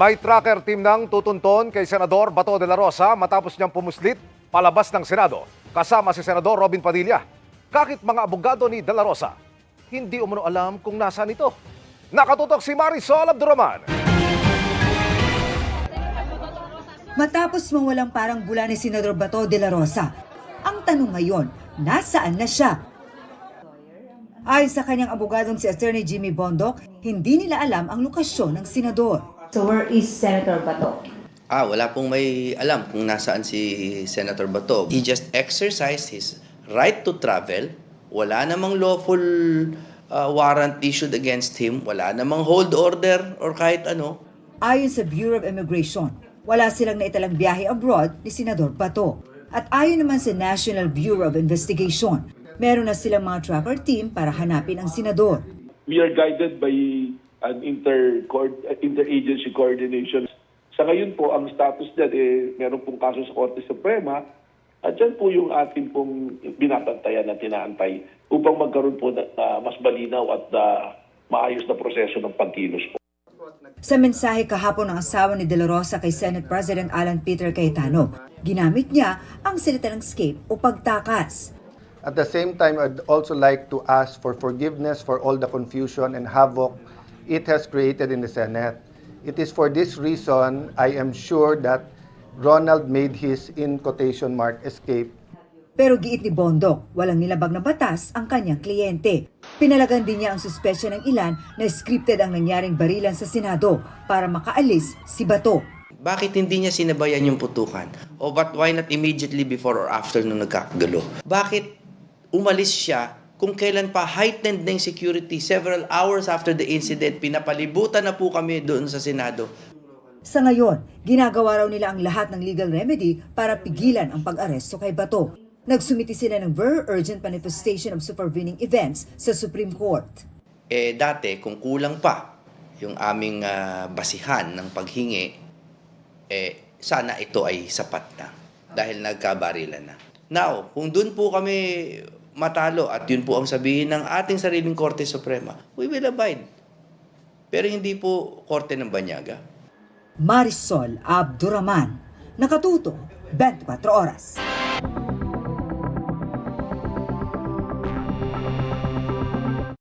May tracker team ng tutunton kay Senador Bato de la Rosa matapos niyang pumuslit palabas ng Senado kasama si Senador Robin Padilla. Kahit mga abogado ni de la Rosa, hindi umano alam kung nasaan ito. Nakatutok si Marisol Abduraman. Matapos mawalang parang bula ni Senador Bato de la Rosa, ang tanong ngayon, nasaan na siya? Ayon sa kanyang abogadong si Attorney Jimmy Bondoc, hindi nila alam ang lokasyon ng senador. So where is Senator Bato? Wala pong may alam kung nasaan si Senator Bato. He just exercised his right to travel. Wala namang lawful warrant issued against him. Wala namang hold order or kahit ano. Ayon sa Bureau of Immigration, wala silang naitalang biyahe abroad ni Senador Bato. At ayon naman sa National Bureau of Investigation, meron na silang mga tracker team para hanapin ang senador. We are guided by an interagency coordination. Sa ngayon po, ang status dyan, meron pong kaso sa Korte Suprema at dyan po yung ating pong binabantayan at tinaantay upang magkaroon po na mas malinaw at maayos na proseso ng pagkilos po. Sa mensahe kahapon ng asawa ni De La Rosa kay Senate President Alan Peter Cayetano, ginamit niya ang salita ng escape o pagtakas. At the same time, I'd also like to ask for forgiveness for all the confusion and havoc it has created in the Senate. It is for this reason I am sure that Ronald made his, in quotation mark, escape. Pero giit ni Bondoc, walang nilabag na batas ang kanyang kliyente. Pinalagan din niya ang suspesya ng ilan na scripted ang nangyaring barilan sa Senado para makaalis si Bato. Bakit hindi niya sinabayan yung putukan? O why not immediately before or after nung nagkakagulo? Bakit umalis siya kung kailan pa heightened na yung security several hours after the incident? Pinapalibutan na po kami doon sa Senado. Sa ngayon, ginagawa raw nila ang lahat ng legal remedy para pigilan ang pag-aresto kay Bato. Nagsumiti sila ng very urgent manifestation of supervening events sa Supreme Court. Dati, kung kulang pa yung aming basihan ng paghingi, sana ito ay sapat na dahil nagkabarilan na. Now, kung doon po kami matalo at yun po ang sabihin ng ating sariling Korte Suprema, we will abide. Pero hindi po Korte ng Banyaga. Marisol Abduraman, nakatuto 24 oras.